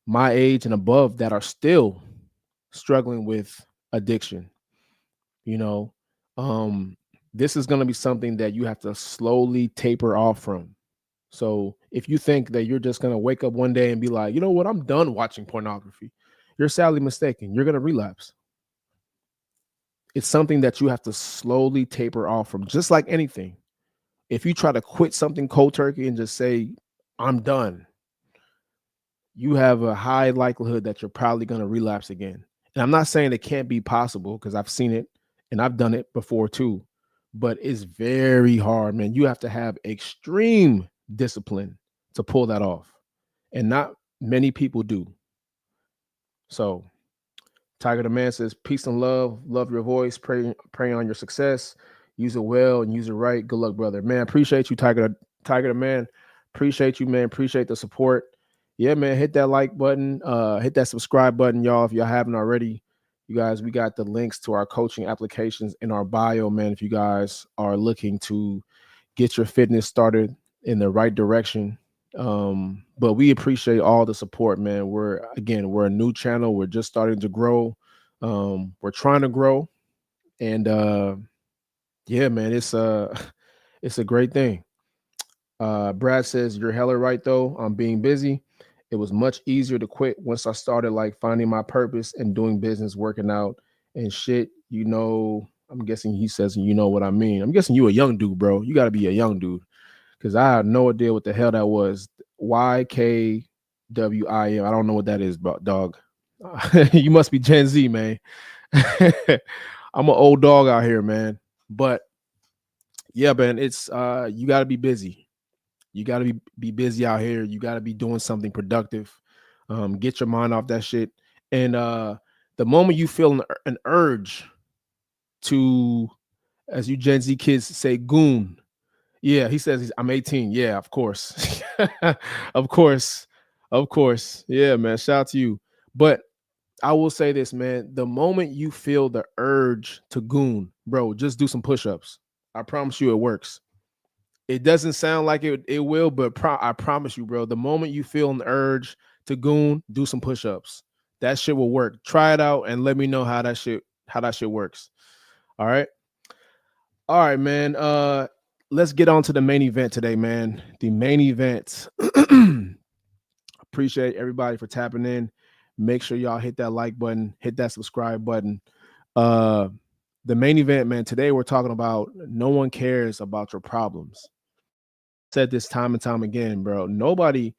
my age and above that are still struggling with addiction. you know this is going to be something that you have to slowly taper off from. So if you think that you're just going to wake up one day and be like, you know what, I'm done watching pornography, you're sadly mistaken. You're going to relapse. It's something that you have to slowly taper off from, just like anything. If you try to quit something cold turkey and just say, I'm done, you have a high likelihood that you're probably going to relapse again. And I'm not saying it can't be possible because I've seen it and I've done it before too, but it's very hard, man. You have to have extreme discipline to pull that off. And not many people do. So Tiger the Man says, peace and love your voice, pray on your success, use it well and use it right. Good luck, brother. Man, appreciate you, Tiger the Man. Appreciate you, man. Appreciate the support. Yeah, man, hit that like button, hit that subscribe button, y'all, if y'all haven't already. You guys, we got the links to our coaching applications in our bio, man, if you guys are looking to get your fitness started in the right direction. But we appreciate all the support, man. We're a new channel. We're just starting to grow. We're trying to grow. And yeah, man, it's a great thing. Brad says, you're hella right, though. I'm being busy. It was much easier to quit once I started like finding my purpose and doing business, working out and shit. I'm guessing he says, you know what I mean. I'm guessing you a young dude, bro. You got to be a young dude because I have no idea what the hell that was. YKWIM. I don't know what that is, dog. You must be Gen Z, man. I'm an old dog out here, man. But yeah, man, it's you got to be busy. You got to be busy out here. You got to be doing something productive. Get your mind off that shit. And the moment you feel an urge to, as you Gen Z kids say, goon. Yeah, he says I'm 18. Yeah, of course. Of course. Of course. Yeah, man. Shout out to you. But I will say this, man. The moment you feel the urge to goon, bro, just do some push-ups. I promise you it works. It doesn't sound like it will, but I promise you, bro, the moment you feel an urge to goon, do some push-ups. That shit will work. Try it out and let me know how that shit works. All right. All right, man. Let's get on to the main event today, man. The main event. Appreciate everybody for tapping in. Make sure y'all hit that like button, hit that subscribe button. The main event, man. Today we're talking about no one cares about your problems. Said this time and time again, bro. Nobody,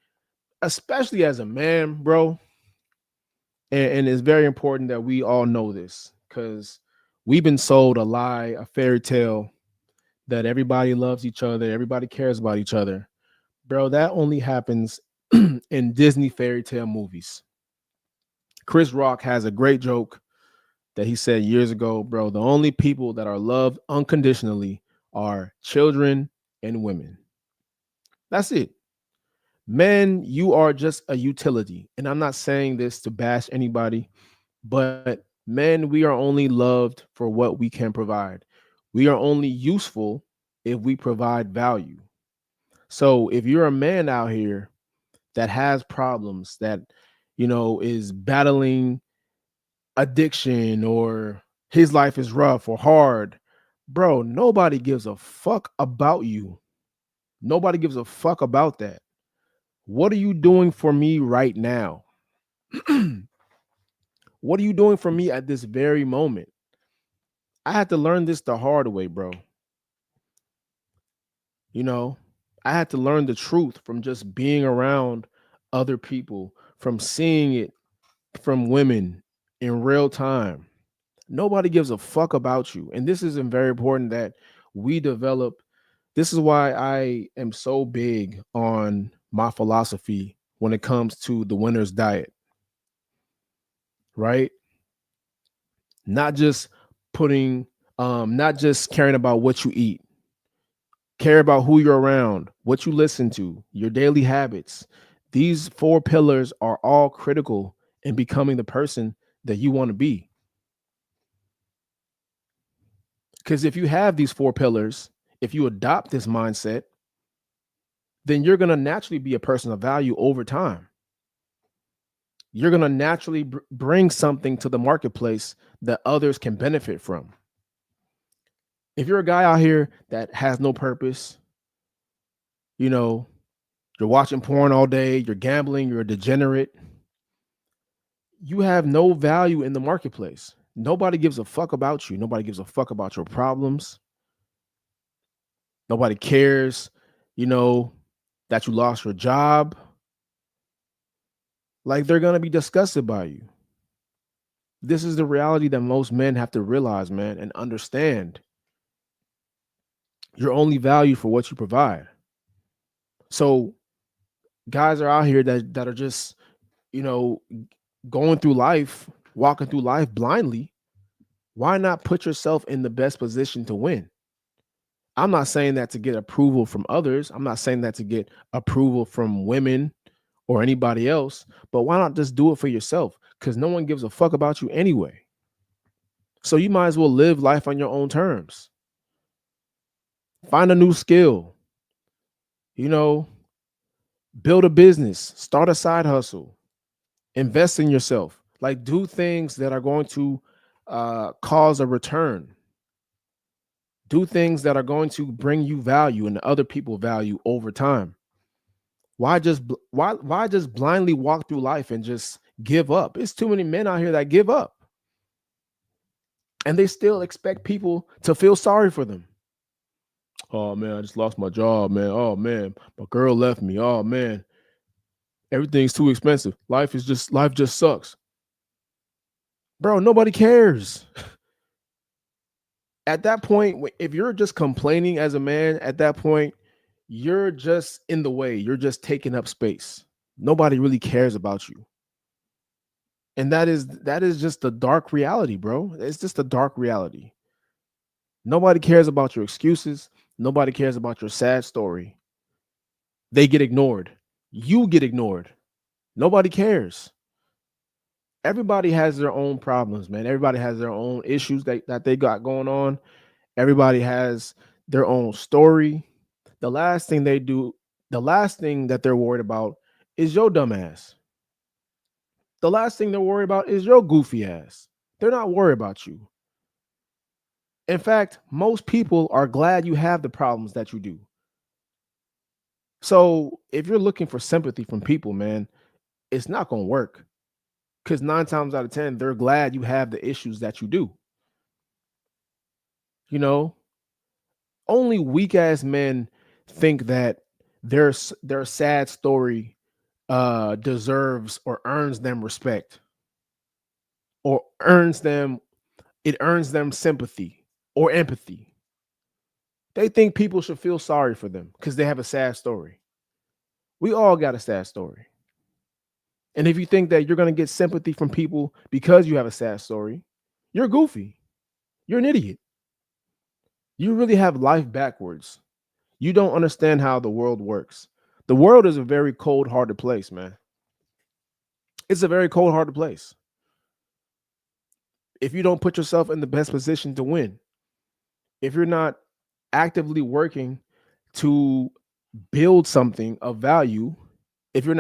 especially as a man, bro. And it's very important that we all know this because we've been sold a lie, a fairy tale that everybody loves each other, everybody cares about each other. Bro, that only happens in Disney fairy tale movies. Chris Rock has a great joke that he said years ago, bro. The only people that are loved unconditionally are children and women. That's it. Men, you are just a utility. And I'm not saying this to bash anybody, but men, we are only loved for what we can provide. We are only useful if we provide value. So if you're a man out here that has problems, that, is battling addiction or his life is rough or hard, bro, nobody gives a fuck about you. Nobody gives a fuck about that. What are you doing for me right now? What are you doing for me at this very moment? I had to learn this the hard way, bro. I had to learn the truth from just being around other people, from seeing it from women in real time. Nobody gives a fuck about you. And this is very important that we develop. This is why I am so big on my philosophy when it comes to the winner's diet, right? Not just not just caring about what you eat, care about who you're around, what you listen to, your daily habits. These 4 pillars are all critical in becoming the person that you want to be. Because if you have these 4 pillars, if you adopt this mindset, then you're going to naturally be a person of value over time. You're going to naturally bring something to the marketplace that others can benefit from. If you're a guy out here that has no purpose, you're watching porn all day, you're gambling, you're a degenerate, you have no value in the marketplace. Nobody gives a fuck about you. Nobody gives a fuck about your problems. Nobody cares, that you lost your job. Like, they're going to be disgusted by you. This is the reality that most men have to realize, man, and understand. You're only valued for what you provide. So guys are out here that are just, going through life, walking through life blindly. Why not put yourself in the best position to win? I'm not saying that to get approval from others. I'm not saying that to get approval from women or anybody else, but why not just do it for yourself? Because no one gives a fuck about you anyway. So you might as well live life on your own terms. Find a new skill, build a business, start a side hustle, invest in yourself, like do things that are going to cause a return. Do things that are going to bring you value and other people value over time. Why just blindly walk through life and just give up? It's too many men out here that give up. And they still expect people to feel sorry for them. Oh man, I just lost my job, man. Oh man, my girl left me. Oh man, everything's too expensive. Life just sucks. Bro, nobody cares. At that point, if you're just complaining as a man, at that point, you're just in the way. You're just taking up space. Nobody really cares about you. And that is just the dark reality, bro. It's just a dark reality. Nobody cares about your excuses. Nobody cares about your sad story. They get ignored. You get ignored. Nobody cares. Everybody has their own problems, man. Everybody has their own issues that they got going on. Everybody has their own story. The last thing they do, the last thing that they're worried about is your dumb ass. The last thing they're worried about is your goofy ass. They're not worried about you. In fact, most people are glad you have the problems that you do. So if you're looking for sympathy from people, man, it's not going to work. Because 9 times out of 10, they're glad you have the issues that you do. You know, only weak ass men think that their sad story deserves or earns them respect, or earns them sympathy or empathy. They think people should feel sorry for them because they have a sad story. We all got a sad story. And if you think that you're going to get sympathy from people because you have a sad story, you're goofy. You're an idiot. You really have life backwards. You don't understand how the world works. The world is a very cold-hearted place, man. It's a very cold-hearted place. If you don't put yourself in the best position to win, if you're not actively working to build something of value, if you're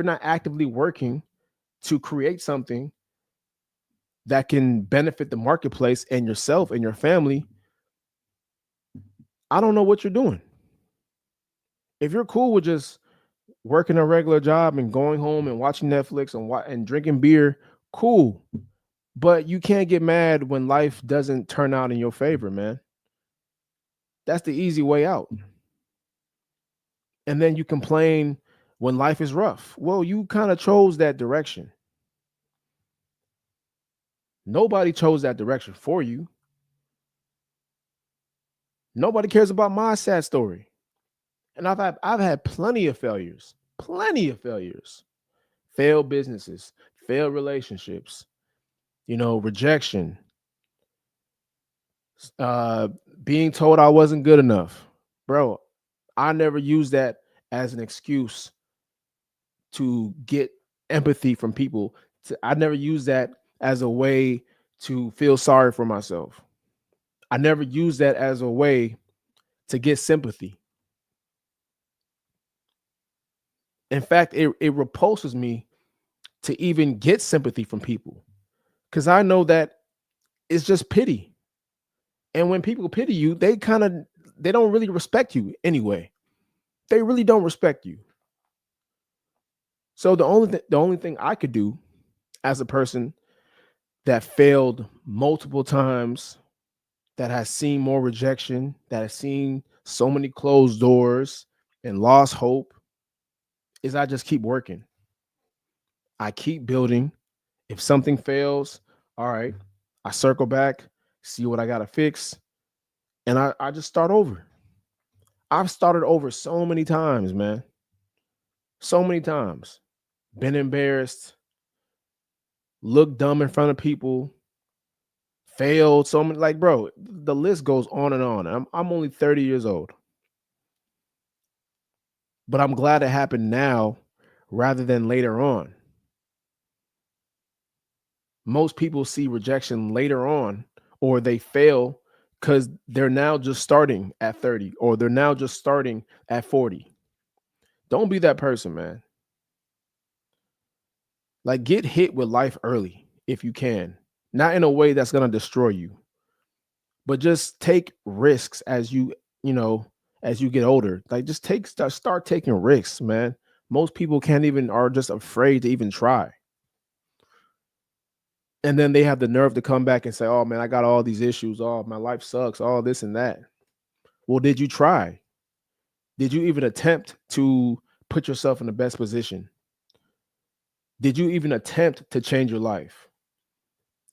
not actively working to create something that can benefit the marketplace and yourself and your family, I don't know what you're doing. If you're cool with just working a regular job and going home and watching Netflix and drinking beer, cool. But you can't get mad when life doesn't turn out in your favor, man. That's the easy way out. And then you complain when life is rough. Well, you kind of chose that direction. Nobody chose that direction for you. Nobody cares about my sad story. And I've had plenty of failures. Failed businesses, failed relationships, rejection, being told I wasn't good enough. Bro, I never use that as an excuse to get empathy from people. I never use that as a way to feel sorry for myself. I never use that as a way to get sympathy. In fact, it repulses me to even get sympathy from people because I know that it's just pity. And when people pity you, they don't really respect you anyway. They really don't respect you. So the only thing I could do as a person that failed multiple times, that has seen more rejection, that has seen so many closed doors and lost hope, is I just keep working. I keep building. If something fails, all right, I circle back, see what I got to fix, and I just start over. I've started over so many times, man. So many times. Been embarrassed, looked dumb in front of people, failed so many, like, bro, the list goes on and on. I'm only 30 years old. But I'm glad it happened now rather than later on. Most people see rejection later on, or they fail because they're now just starting at 30, or they're now just starting at 40. Don't be that person, man. Like, get hit with life early if you can. Not in a way that's going to destroy you, but just take risks as as you get older. Like, just start taking risks, man. Most people are just afraid to even try. And then they have the nerve to come back and say, oh man, I got all these issues. Oh, my life sucks. All this and that. Well, did you try? Did you even attempt to put yourself in the best position? Did you even attempt to change your life?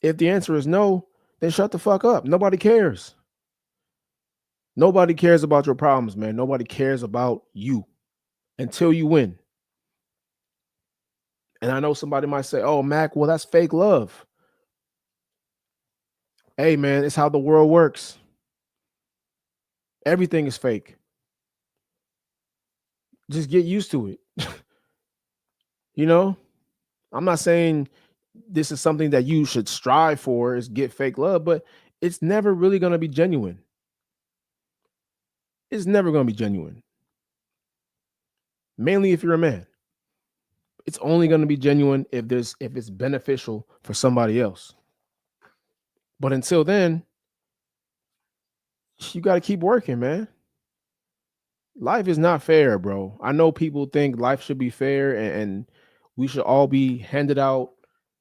If the answer is no, then shut the fuck up. Nobody cares. Nobody cares about your problems, man. Nobody cares about you until you win. And I know somebody might say, oh, Mac, well, that's fake love. Hey, man, it's how the world works. Everything is fake. Just get used to it. You know, I'm not saying this is something that you should strive for is get fake love, but it's never really going to be genuine. It's never going to be genuine. Mainly if you're a man. It's only going to be genuine if it's beneficial for somebody else. But until then, you got to keep working, man. Life is not fair, bro. I know people think life should be fair and we should all be handed out,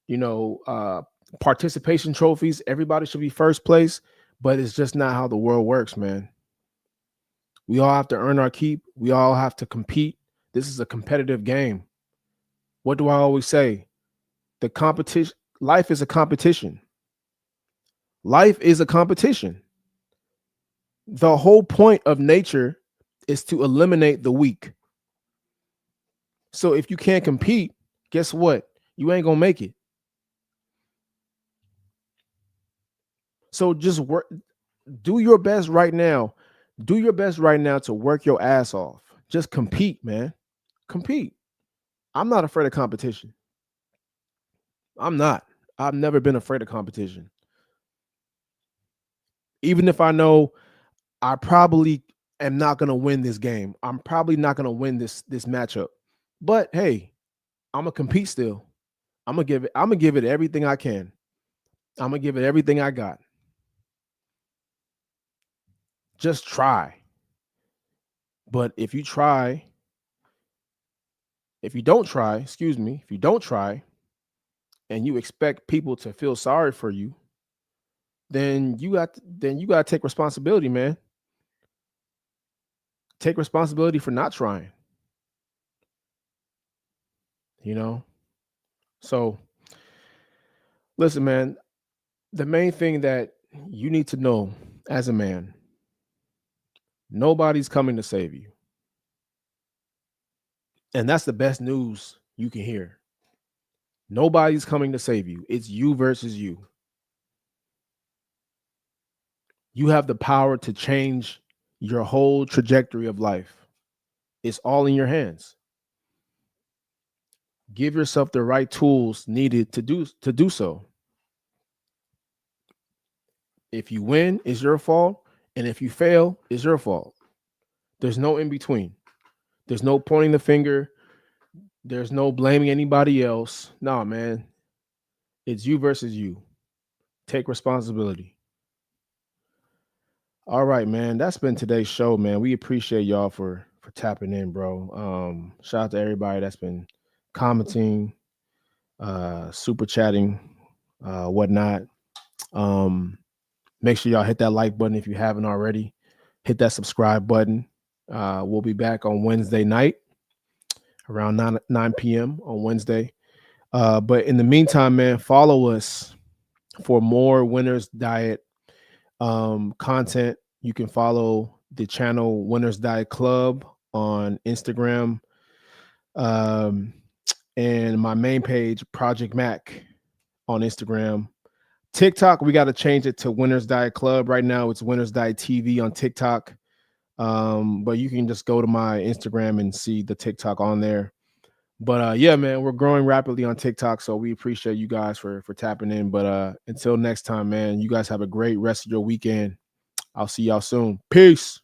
you know, participation trophies. Everybody should be first place, but it's just not how the world works, man. We all have to earn our keep. We all have to compete. This is a competitive game. What do I always say? The competition, life is a competition. Life is a competition. The whole point of nature is to eliminate the weak. So if you can't compete, guess what? You ain't gonna make it. So just work, do your best right now. Do your best right now to work your ass off. Just compete, man. Compete. I'm not afraid of competition. I'm not. I've never been afraid of competition. Even if I know I probably am not gonna win this game. I'm probably not gonna win this matchup. But hey, I'm gonna compete still. I'm gonna give it everything I can. I'm gonna give it everything I got. Just try. But if you don't try, if you don't try and you expect people to feel sorry for you, then you got to take responsibility, man. Take responsibility for not trying. You know? So listen, man, the main thing that you need to know as a man, nobody's coming to save you. And that's the best news you can hear. Nobody's coming to save you. It's you versus you. You have the power to change your whole trajectory of life. It's all in your hands. Give yourself the right tools needed to do so. If you win, it's your fault, and if you fail, it's your fault. There's no in between. There's no pointing the finger. There's no blaming anybody else. No, man. It's you versus you. Take responsibility. All right, man. That's been today's show, man. We appreciate y'all for tapping in, bro. Shout out to everybody that's been commenting, super chatting, whatnot. Make sure y'all hit that like button if you haven't already. Hit that subscribe button. We'll be back on Wednesday night around 9 p.m. on Wednesday. But in the meantime, man, follow us for more Winner's Diet content. You can follow the channel Winner's Diet Club on Instagram, and my main page, Project Mac, on Instagram. TikTok, we got to change it to Winner's Diet Club. Right now, it's Winner's Diet TV on TikTok. But you can just go to my Instagram and see the TikTok on there. But yeah, man, we're growing rapidly on TikTok, so we appreciate you guys for tapping in. But until next time, man, you guys have a great rest of your weekend. I'll see y'all soon. Peace.